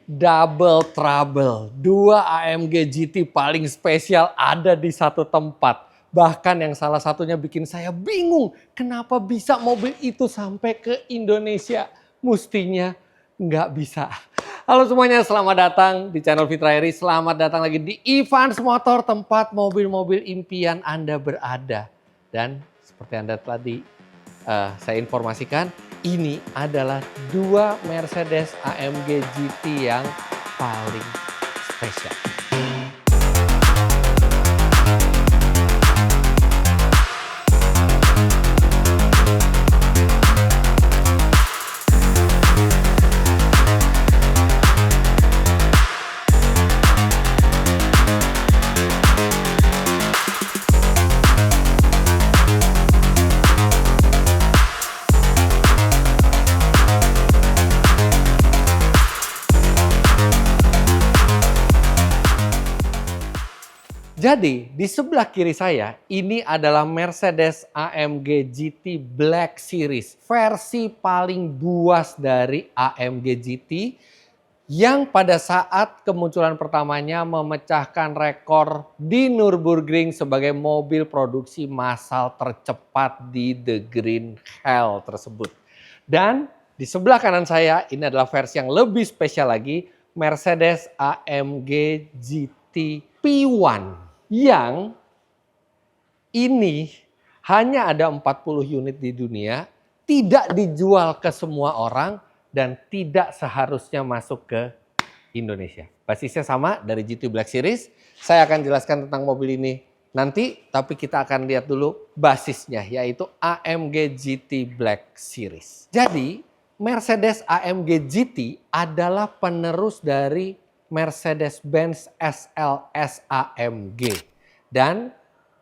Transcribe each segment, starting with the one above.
Double trouble, dua AMG GT paling spesial ada di satu tempat. Bahkan yang salah satunya bikin saya bingung, kenapa bisa mobil itu sampai ke Indonesia? Mestinya nggak bisa. Halo semuanya, selamat datang di channel Fitra Eri. Selamat datang lagi di Evans Motor, tempat mobil-mobil impian Anda berada. Dan seperti Anda tadi saya informasikan, ini adalah dua Mercedes AMG GT yang paling spesial. Jadi di sebelah kiri saya ini adalah Mercedes AMG GT Black Series, versi paling buas dari AMG GT yang pada saat kemunculan pertamanya memecahkan rekor di Nürburgring sebagai mobil produksi massal tercepat di The Green Hell tersebut. Dan di sebelah kanan saya ini adalah versi yang lebih spesial lagi, Mercedes AMG GT P1. Yang ini hanya ada 40 unit di dunia, tidak dijual ke semua orang, dan tidak seharusnya masuk ke Indonesia. Basisnya sama dari GT Black Series. Saya akan jelaskan tentang mobil ini nanti, tapi kita akan lihat dulu basisnya, yaitu AMG GT Black Series. Jadi Mercedes AMG GT adalah penerus dari Mercedes-Benz SLS AMG. Dan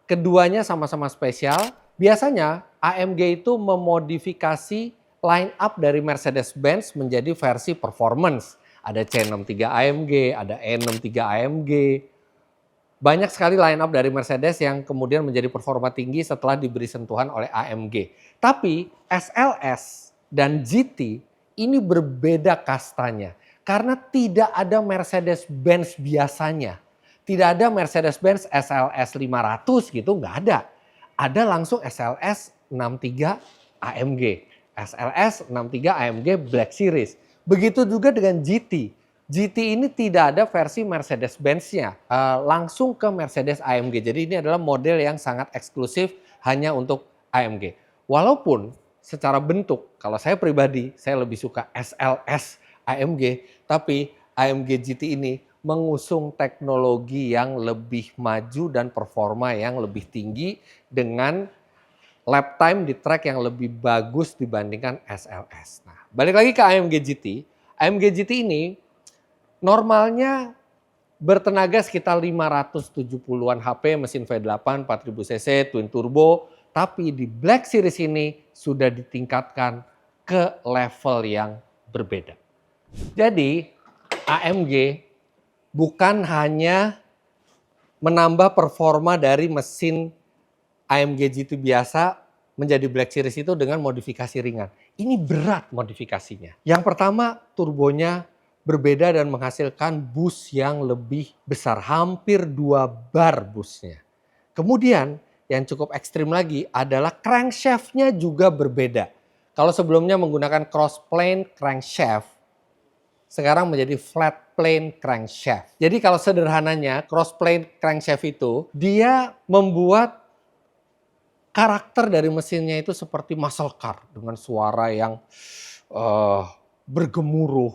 keduanya sama-sama spesial. Biasanya AMG itu memodifikasi line up dari Mercedes-Benz menjadi versi performance. Ada C63 AMG, ada E63 AMG. Banyak sekali line up dari Mercedes yang kemudian menjadi performa tinggi setelah diberi sentuhan oleh AMG. Tapi SLS dan GT ini berbeda kastanya. Karena tidak ada Mercedes-Benz biasanya. Tidak ada Mercedes-Benz SLS 500 gitu, nggak ada. Ada langsung SLS 63 AMG. SLS 63 AMG Black Series. Begitu juga dengan GT. GT ini tidak ada versi Mercedes-Benz-nya. Langsung ke Mercedes AMG. Jadi ini adalah model yang sangat eksklusif hanya untuk AMG. Walaupun secara bentuk, kalau saya pribadi, saya lebih suka SLS AMG, tapi AMG GT ini mengusung teknologi yang lebih maju dan performa yang lebih tinggi dengan lap time di track yang lebih bagus dibandingkan SLS. Nah, balik lagi ke AMG GT. AMG GT ini normalnya bertenaga sekitar 570-an HP, mesin V8 4000 cc, twin turbo, tapi di Black Series ini sudah ditingkatkan ke level yang berbeda. Jadi AMG bukan hanya menambah performa dari mesin AMG GT biasa menjadi Black Series itu dengan modifikasi ringan. Ini berat modifikasinya. Yang pertama, turbonya berbeda dan menghasilkan boost yang lebih besar. Hampir 2 bar boostnya. Kemudian yang cukup ekstrim lagi adalah crankshaft-nya juga berbeda. Kalau sebelumnya menggunakan cross plane crankshaft, sekarang menjadi flat plane crankshaft. Jadi kalau sederhananya cross plane crankshaft itu dia membuat karakter dari mesinnya itu seperti muscle car dengan suara yang bergemuruh,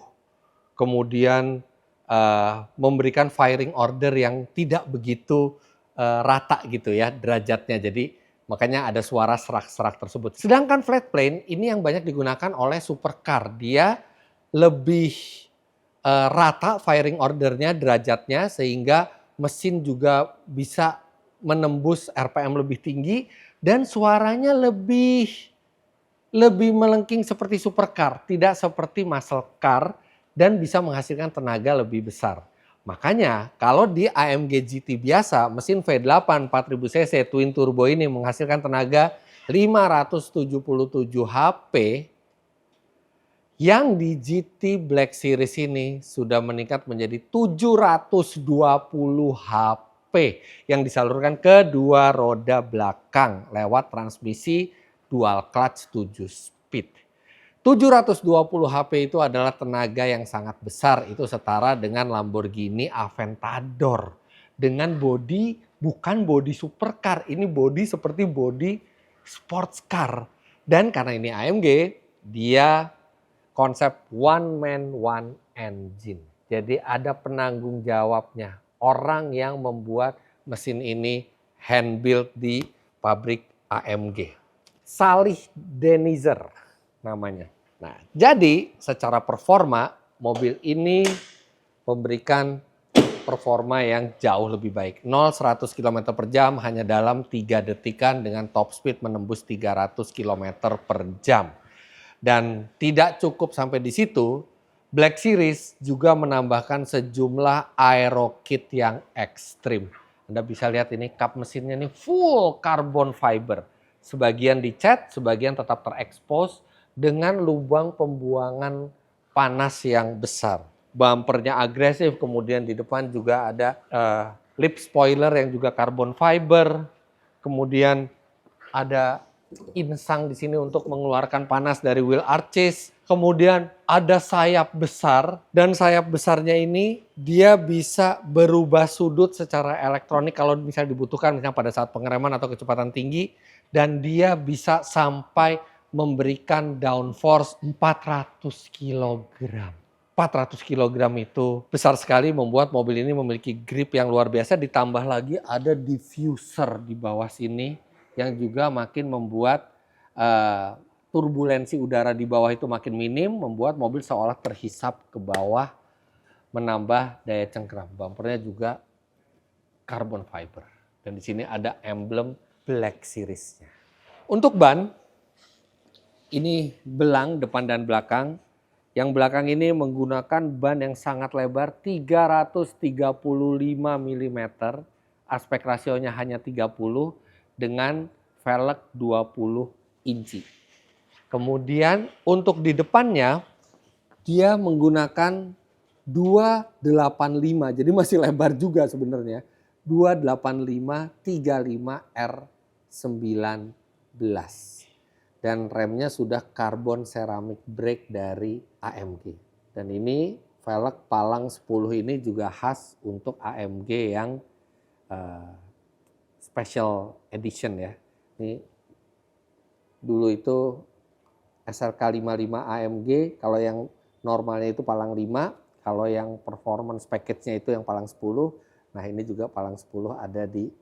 kemudian memberikan firing order yang tidak begitu rata gitu ya derajatnya. Jadi makanya ada suara serak-serak tersebut. Sedangkan flat plane ini yang banyak digunakan oleh supercar. Dia lebih rata firing ordernya, derajatnya, sehingga mesin juga bisa menembus RPM lebih tinggi dan suaranya lebih melengking seperti supercar, tidak seperti muscle car, dan bisa menghasilkan tenaga lebih besar. Makanya kalau di AMG GT biasa mesin V8 4000 cc twin turbo ini menghasilkan tenaga 577 HP, Yang di GT Black Series ini sudah meningkat menjadi 720 HP yang disalurkan ke dua roda belakang lewat transmisi dual clutch 7 speed. 720 HP itu adalah tenaga yang sangat besar, itu setara dengan Lamborghini Aventador. Dengan bodi, bukan bodi supercar, ini bodi seperti bodi sports car. Dan karena ini AMG, dia konsep one man one engine. Jadi ada penanggung jawabnya. Orang yang membuat mesin ini hand build di pabrik AMG. Salih Denizer namanya. Nah, jadi secara performa mobil ini memberikan performa yang jauh lebih baik. 0-100 km per jam hanya dalam 3 detikan dengan top speed menembus 300 km per jam. Dan tidak cukup sampai di situ, Black Series juga menambahkan sejumlah aero kit yang ekstrim. Anda bisa lihat ini kap mesinnya ini full carbon fiber. Sebagian dicat, sebagian tetap terekspos dengan lubang pembuangan panas yang besar. Bumpernya agresif, kemudian di depan juga ada lip spoiler yang juga carbon fiber. Kemudian ada insang di sini untuk mengeluarkan panas dari wheel arches. Kemudian ada sayap besar dan sayap besarnya ini dia bisa berubah sudut secara elektronik kalau misalnya dibutuhkan, misalnya pada saat pengereman atau kecepatan tinggi, dan dia bisa sampai memberikan downforce 400 kg. 400 kg itu besar sekali, membuat mobil ini memiliki grip yang luar biasa, ditambah lagi ada diffuser di bawah sini yang juga makin membuat turbulensi udara di bawah itu makin minim, membuat mobil seolah terhisap ke bawah, menambah daya cengkram. Bumpernya juga carbon fiber. Dan di sini ada emblem Black Series-nya. Untuk ban, ini belang depan dan belakang. Yang belakang ini menggunakan ban yang sangat lebar, 335 mm, aspek rasionya hanya 30, dengan velg 20 inci. Kemudian untuk di depannya dia menggunakan 285, jadi masih lebar juga sebenarnya. 285 35 R19. Dan remnya sudah carbon ceramic brake dari AMG. Dan ini velg palang 10 ini juga khas untuk AMG yang special edition ya. Ini dulu itu SRK 55 AMG, kalau yang normalnya itu palang 5, kalau yang performance package-nya itu yang palang 10. Nah, ini juga palang 10 ada di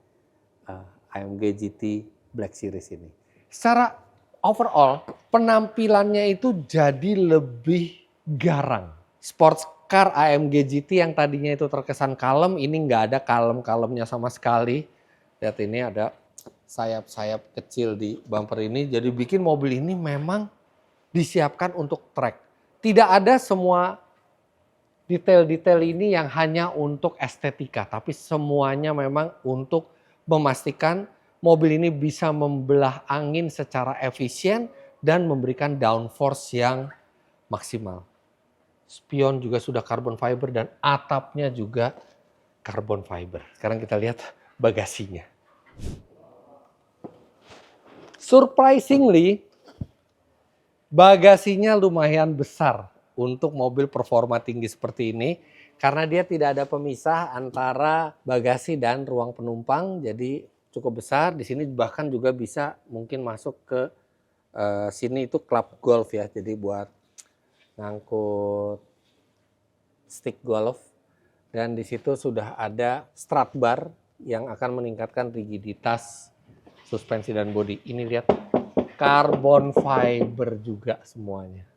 AMG GT Black Series ini. Secara overall, penampilannya itu jadi lebih garang. Sports car AMG GT yang tadinya itu terkesan kalem, ini nggak ada kalem-kalemnya sama sekali. Lihat ini ada sayap-sayap kecil di bumper ini, jadi bikin mobil ini memang disiapkan untuk track. Tidak ada semua detail-detail ini yang hanya untuk estetika, tapi semuanya memang untuk memastikan mobil ini bisa membelah angin secara efisien dan memberikan downforce yang maksimal. Spion juga sudah carbon fiber dan atapnya juga carbon fiber. Sekarang kita lihat bagasinya. Surprisingly, bagasinya lumayan besar untuk mobil performa tinggi seperti ini karena dia tidak ada pemisah antara bagasi dan ruang penumpang, jadi cukup besar. Di sini bahkan juga bisa mungkin masuk ke sini itu club golf ya, jadi buat ngangkut stick golf. Dan di situ sudah ada strut bar yang akan meningkatkan rigiditas suspensi dan bodi. Ini lihat, carbon fiber juga semuanya.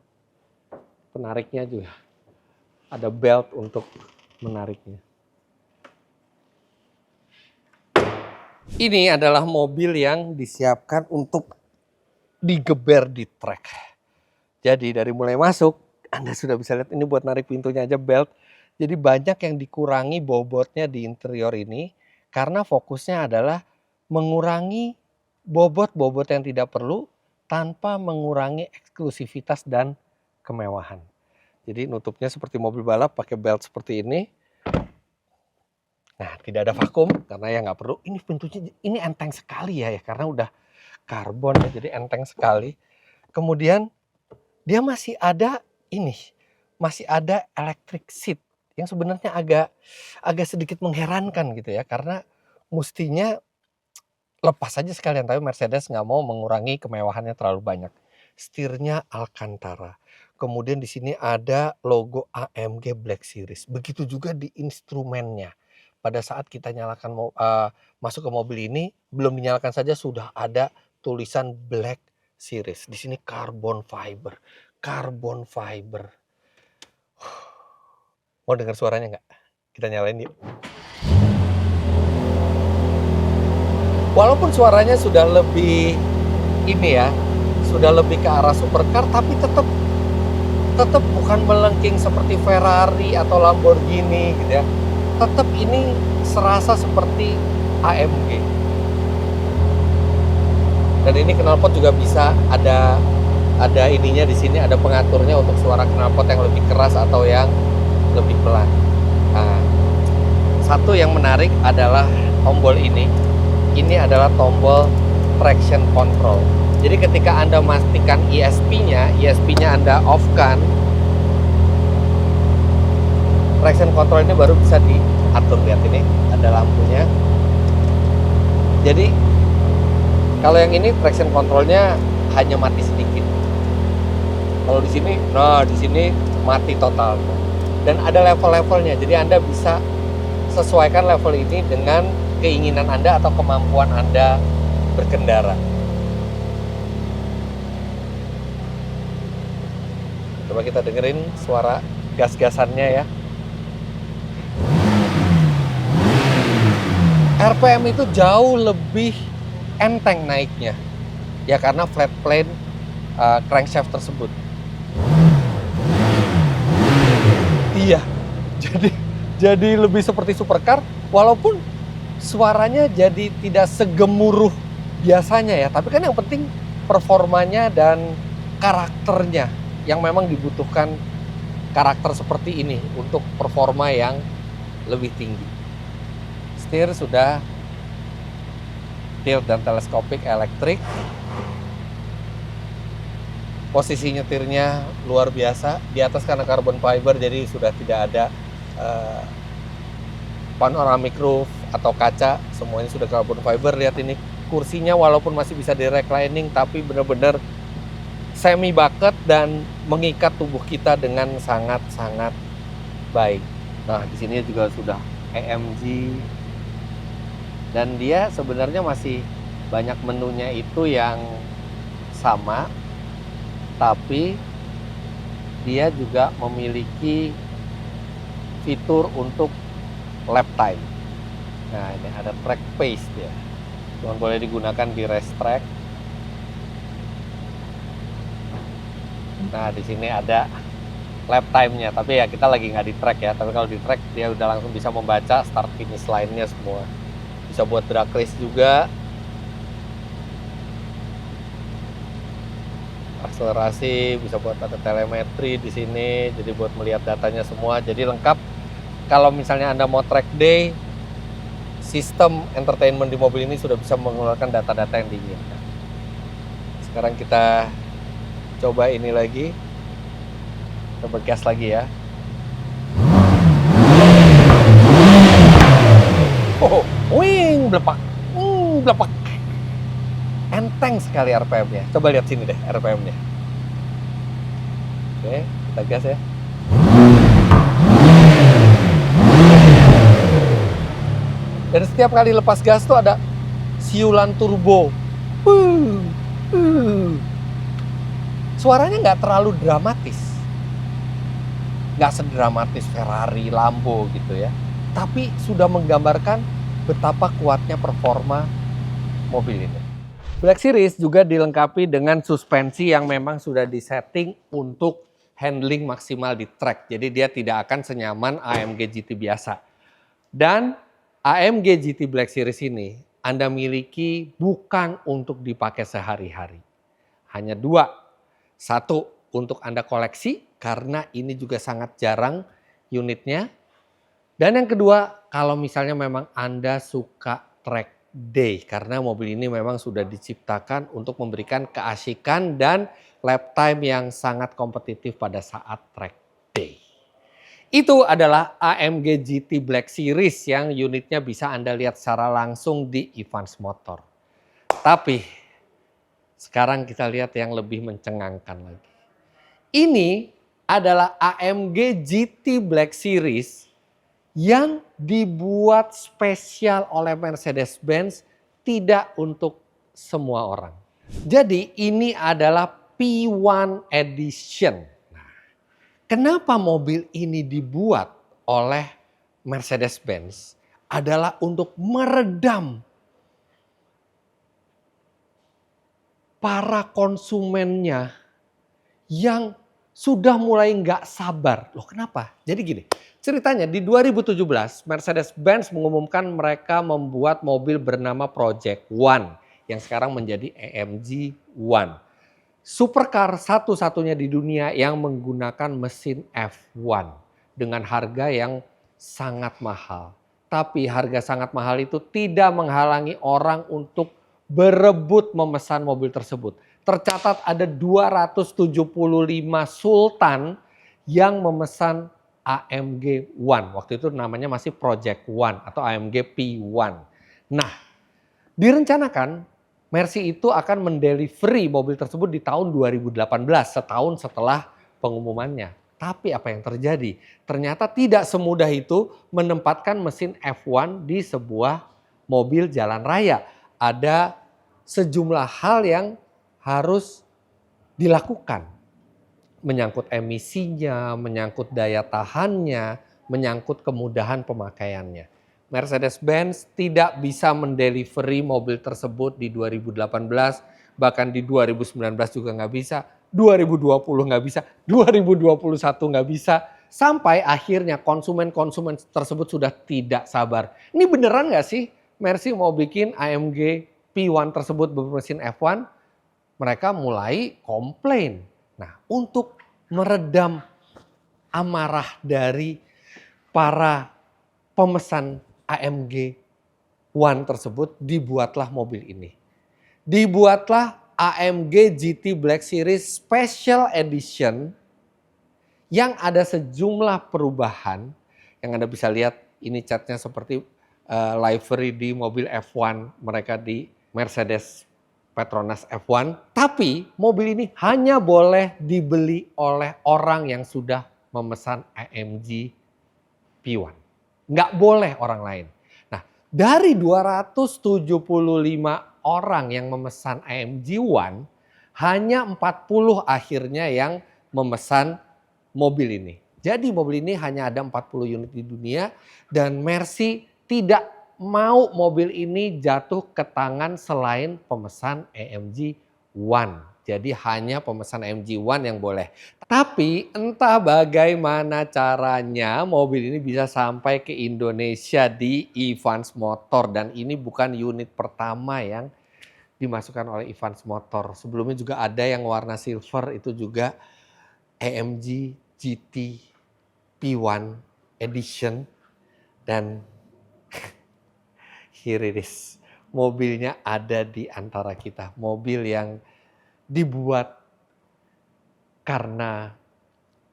Penariknya juga ada belt untuk menariknya. Ini adalah mobil yang disiapkan untuk digeber di trek. Jadi dari mulai masuk, Anda sudah bisa lihat ini buat narik pintunya aja belt. Jadi banyak yang dikurangi bobotnya di interior ini karena fokusnya adalah mengurangi bobot-bobot yang tidak perlu tanpa mengurangi eksklusivitas dan kemewahan. Jadi nutupnya seperti mobil balap, pakai belt seperti ini. Nah, tidak ada vakum karena ya nggak perlu. Ini pintunya ini enteng sekali ya, karena udah karbon ya, jadi enteng sekali. Kemudian dia masih ada ini, masih ada electric seat yang sebenarnya agak sedikit mengherankan gitu ya, karena mestinya lepas aja sekalian, tapi Mercedes nggak mau mengurangi kemewahannya terlalu banyak. Setirnya Alcantara. Kemudian di sini ada logo AMG Black Series. Begitu juga di instrumennya. Pada saat kita nyalakan masuk ke mobil ini, belum dinyalakan saja sudah ada tulisan Black Series. Di sini carbon fiber. Carbon fiber. Mau dengar suaranya nggak? Kita nyalain yuk. Walaupun suaranya sudah lebih ini ya, sudah lebih ke arah supercar, tapi tetap bukan melengking seperti Ferrari atau Lamborghini gitu ya. Tetap ini serasa seperti AMG. Dan ini knalpot juga bisa ada ininya di sini, ada pengaturnya untuk suara knalpot yang lebih keras atau yang lebih pelan. Nah, satu yang menarik adalah tombol ini. Ini adalah tombol traction control. Jadi ketika Anda memastikan ESP-nya Anda off-kan, traction control ini baru bisa diatur. Lihat ini, ada lampunya. Jadi kalau yang ini traction controlnya hanya mati sedikit. Kalau di sini, di sini mati total. Dan ada level-levelnya. Jadi Anda bisa sesuaikan level ini dengan keinginan Anda atau kemampuan Anda berkendara. Coba kita dengerin suara gas-gasannya ya. RPM itu jauh lebih enteng naiknya. Ya karena flat plane crankshaft tersebut. Iya. Jadi lebih seperti supercar, walaupun suaranya jadi tidak segemuruh biasanya ya, tapi kan yang penting performanya dan karakternya yang memang dibutuhkan, karakter seperti ini untuk performa yang lebih tinggi. Setir sudah tilt dan teleskopik elektrik. Posisi nyetirnya luar biasa, di atas karena carbon fiber jadi sudah tidak ada panoramic roof atau kaca, semuanya sudah carbon fiber. Lihat ini kursinya walaupun masih bisa di reclining, tapi benar-benar semi bucket dan mengikat tubuh kita dengan sangat-sangat baik. Nah, di sini juga sudah AMG dan dia sebenarnya masih banyak menunya itu yang sama, tapi dia juga memiliki fitur untuk lap time. Nah, ini ada track pace dia. Cuma boleh digunakan di race track. Nah, di sini ada lap time-nya, tapi ya kita lagi nggak di track ya. Tapi kalau di track dia udah langsung bisa membaca start finish line-nya semua. Bisa buat drag race juga. Akselerasi, bisa buat ada telemetri di sini, jadi buat melihat datanya semua, jadi lengkap. Kalau misalnya Anda mau track day, sistem entertainment di mobil ini sudah bisa mengeluarkan data-data yang diinginkan. Sekarang kita coba ini lagi, coba gas lagi ya. Oh, wing, blepak, blepak. Enteng sekali RPM-nya. Coba lihat sini deh RPM-nya. Oke, kita gas ya. Dan setiap kali lepas gas tuh ada siulan turbo. Suaranya nggak terlalu dramatis. Nggak sedramatis Ferrari, Lambo gitu ya. Tapi sudah menggambarkan betapa kuatnya performa mobil ini. Black Series juga dilengkapi dengan suspensi yang memang sudah disetting untuk handling maksimal di track. Jadi dia tidak akan senyaman AMG GT biasa. Dan AMG GT Black Series ini Anda miliki bukan untuk dipakai sehari-hari. Hanya dua. Satu, untuk Anda koleksi karena ini juga sangat jarang unitnya. Dan yang kedua, kalau misalnya memang Anda suka track day karena mobil ini memang sudah diciptakan untuk memberikan keasikan dan lap time yang sangat kompetitif pada saat track day. Itu adalah AMG GT Black Series yang unitnya bisa Anda lihat secara langsung di Evans Motor. Tapi sekarang kita lihat yang lebih mencengangkan lagi. Ini adalah AMG GT Black Series yang dibuat spesial oleh Mercedes-Benz tidak untuk semua orang. Jadi ini adalah P1 Edition. Nah, kenapa mobil ini dibuat oleh Mercedes-Benz adalah untuk meredam para konsumennya yang sudah mulai nggak sabar. Loh kenapa? Jadi gini, ceritanya di 2017 Mercedes-Benz mengumumkan mereka membuat mobil bernama Project One yang sekarang menjadi AMG One. Supercar satu-satunya di dunia yang menggunakan mesin F1 dengan harga yang sangat mahal. Tapi harga sangat mahal itu tidak menghalangi orang untuk berebut memesan mobil tersebut. Tercatat ada 275 sultan yang memesan AMG One. Waktu itu namanya masih Project One atau AMG P1. Nah, direncanakan Mercy itu akan mendelivery mobil tersebut di tahun 2018, setahun setelah pengumumannya. Tapi apa yang terjadi? Ternyata tidak semudah itu menempatkan mesin F1 di sebuah mobil jalan raya. Ada sejumlah hal yang harus dilakukan. Menyangkut emisinya, menyangkut daya tahannya, menyangkut kemudahan pemakaiannya. Mercedes-Benz tidak bisa mendelivery mobil tersebut di 2018, bahkan di 2019 juga nggak bisa, 2020 nggak bisa, 2021 nggak bisa, sampai akhirnya konsumen-konsumen tersebut sudah tidak sabar. Ini beneran nggak sih Mercy mau bikin AMG P1 tersebut bermesin F1? Mereka mulai komplain. Nah, untuk meredam amarah dari para pemesan AMG One tersebut, dibuatlah mobil ini. Dibuatlah AMG GT Black Series Special Edition yang ada sejumlah perubahan yang Anda bisa lihat ini catnya seperti livery di mobil F1 mereka di Mercedes Petronas F1. Tapi mobil ini hanya boleh dibeli oleh orang yang sudah memesan AMG P1. Nggak boleh orang lain. Nah, dari 275 orang yang memesan AMG One, hanya 40 akhirnya yang memesan mobil ini. Jadi mobil ini hanya ada 40 unit di dunia dan Mercy tidak mau mobil ini jatuh ke tangan selain pemesan AMG One. Jadi hanya pemesan AMG One yang boleh. Tapi entah bagaimana caranya mobil ini bisa sampai ke Indonesia di Evans Motor. Dan ini bukan unit pertama yang dimasukkan oleh Evans Motor. Sebelumnya juga ada yang warna silver, itu juga AMG GT P1 Edition. Dan here it is. Mobilnya ada di antara kita. Mobil yang dibuat karena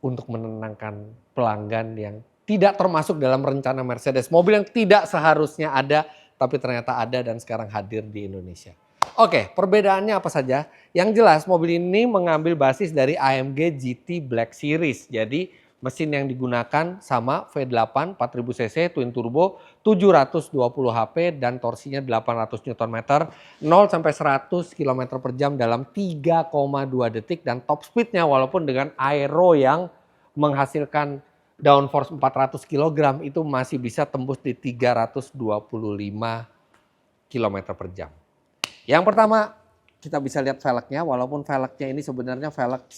untuk menenangkan pelanggan yang tidak termasuk dalam rencana Mercedes. Mobil yang tidak seharusnya ada, tapi ternyata ada dan sekarang hadir di Indonesia. Oke, perbedaannya apa saja? Yang jelas mobil ini mengambil basis dari AMG GT Black Series. Jadi mesin yang digunakan sama V8 4000 cc twin turbo 720 HP dan torsinya 800 Nm, 0 sampai 100 km per jam dalam 3,2 detik dan top speednya walaupun dengan aero yang menghasilkan downforce 400 kg itu masih bisa tembus di 325 km per jam. Yang pertama kita bisa lihat velgnya, walaupun velgnya ini sebenarnya velg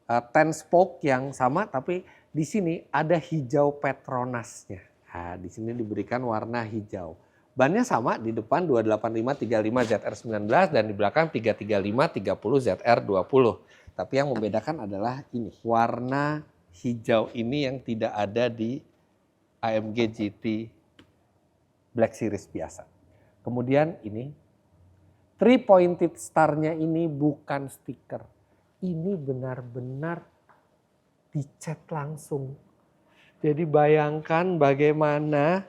10 spoke yang sama, tapi di sini ada hijau Petronasnya. Nah, di sini diberikan warna hijau. Bannya sama, di depan 285-35 ZR19 dan di belakang 335-30 ZR20. Tapi yang membedakan adalah ini, warna hijau ini yang tidak ada di AMG GT Black Series biasa. Kemudian ini, 3-pointed star-nya ini bukan stiker. Ini benar-benar dicat langsung. Jadi bayangkan bagaimana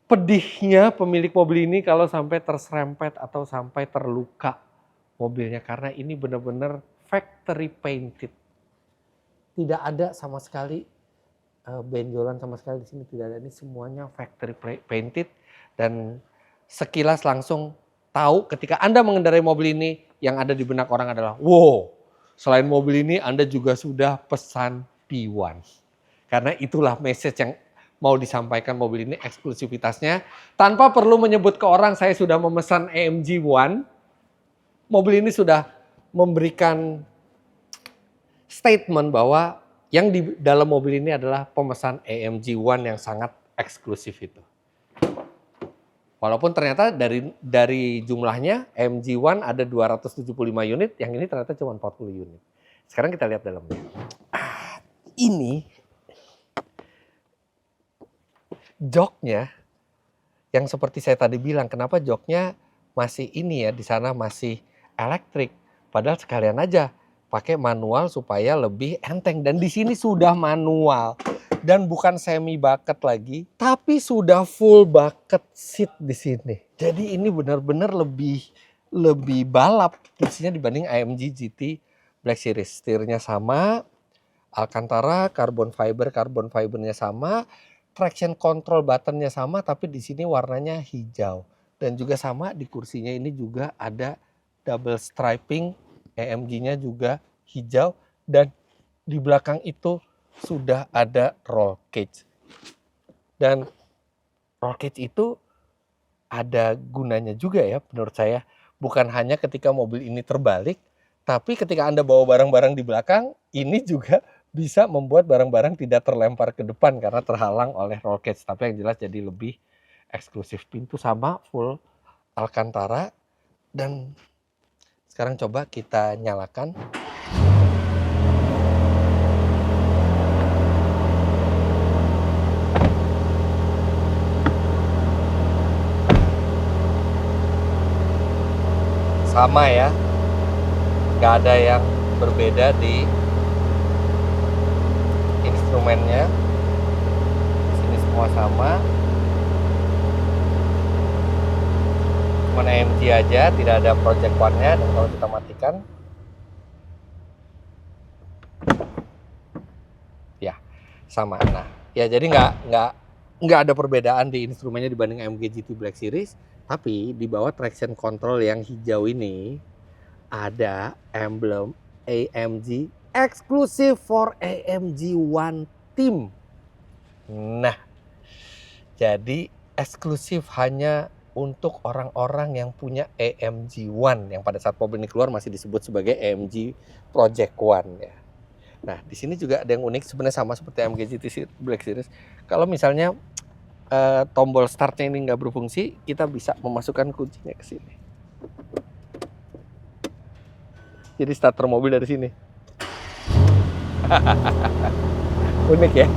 pedihnya pemilik mobil ini kalau sampai terserempet atau sampai terluka mobilnya. Karena ini benar-benar factory painted. Tidak ada sama sekali benjolan sama sekali di sini, tidak ada. Ini semuanya factory painted dan sekilas langsung tahu ketika Anda mengendarai mobil ini yang ada di benak orang adalah, wow, selain mobil ini Anda juga sudah pesan P1. Karena itulah message yang mau disampaikan mobil ini, eksklusivitasnya. Tanpa perlu menyebut ke orang saya sudah memesan AMG One, mobil ini sudah memberikan statement bahwa yang di dalam mobil ini adalah pemesan AMG One yang sangat eksklusif itu. Walaupun ternyata dari jumlahnya AMG One ada 275 unit, yang ini ternyata cuma 40 unit. Sekarang kita lihat dalamnya. Ini joknya yang seperti saya tadi bilang, kenapa joknya masih ini ya, di sana masih elektrik, padahal sekalian aja pakai manual supaya lebih enteng. Dan di sini sudah manual dan bukan semi bucket lagi, tapi sudah full bucket seat di sini. Jadi ini benar-benar lebih balap kursinya dibanding AMG GT Black Series. Setirnya sama, Alcantara, carbon fibernya sama. Traction control buttonnya sama, tapi di sini warnanya hijau. Dan juga sama di kursinya ini juga ada double striping, AMG-nya juga hijau. Dan di belakang itu sudah ada roll cage. Dan roll cage itu ada gunanya juga ya menurut saya. Bukan hanya ketika mobil ini terbalik, tapi ketika Anda bawa barang-barang di belakang, ini juga bisa membuat barang-barang tidak terlempar ke depan karena terhalang oleh roll cage. Tapi yang jelas jadi lebih eksklusif. Pintu sama full Alcantara. Dan sekarang coba kita nyalakan. Sama ya, nggak ada yang berbeda di instrumennya. Sini semua sama. Cuma AMG aja, tidak ada Project One-nya. Dan kalau kita matikan, ya sama. Nah, ya jadi nggak ada perbedaan di instrumennya dibanding AMG GT Black Series. Tapi di bawah traction control yang hijau ini ada emblem AMG exclusive for AMG One Team. Nah, jadi eksklusif hanya untuk orang-orang yang punya AMG One, yang pada saat mobil ini keluar masih disebut sebagai AMG Project One ya. Nah, di sini juga ada yang unik, sebenarnya sama seperti AMG GT Black Series. Kalau misalnya tombol startnya ini nggak berfungsi, kita bisa memasukkan kuncinya ke sini. Jadi starter mobil dari sini. Unik ya.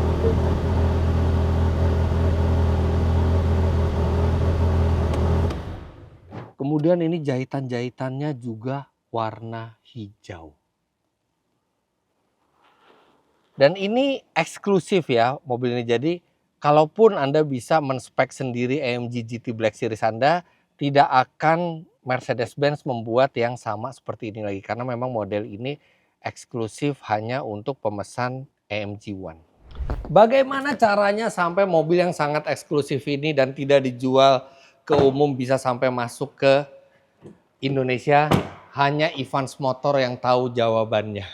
Kemudian ini jahitan-jahitannya juga warna hijau. Dan ini eksklusif ya mobil ini. Jadi kalaupun Anda bisa men-spek sendiri AMG GT Black Series Anda, tidak akan Mercedes-Benz membuat yang sama seperti ini lagi. Karena memang model ini eksklusif hanya untuk pemesan AMG One. Bagaimana caranya sampai mobil yang sangat eksklusif ini dan tidak dijual ke umum bisa sampai masuk ke Indonesia? Hanya Evans Motor yang tahu jawabannya.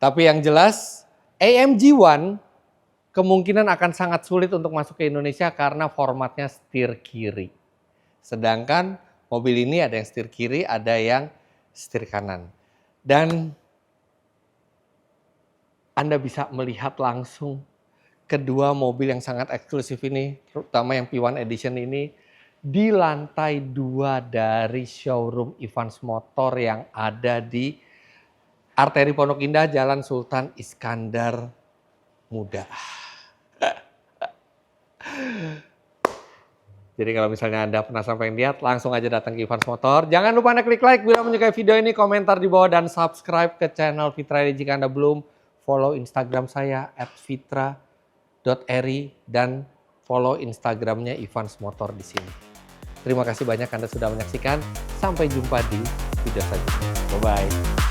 Tapi yang jelas AMG One kemungkinan akan sangat sulit untuk masuk ke Indonesia karena formatnya setir kiri. Sedangkan mobil ini ada yang setir kiri, ada yang setir kanan. Dan Anda bisa melihat langsung kedua mobil yang sangat eksklusif ini, terutama yang P1 Edition ini, di lantai 2 dari showroom Evans Motor yang ada di Arteri Pondok Indah, Jalan Sultan Iskandar Muda. Jadi kalau misalnya Anda penasaran pengen lihat, langsung aja datang ke Evans Motor. Jangan lupa Anda klik like bila menyukai video ini, komentar di bawah, dan subscribe ke channel Fitra Eri jika Anda belum. Follow Instagram saya @fitra.eri dan follow Instagramnya Evans Motor di sini. Terima kasih banyak Anda sudah menyaksikan. Sampai jumpa di video selanjutnya. Bye-bye.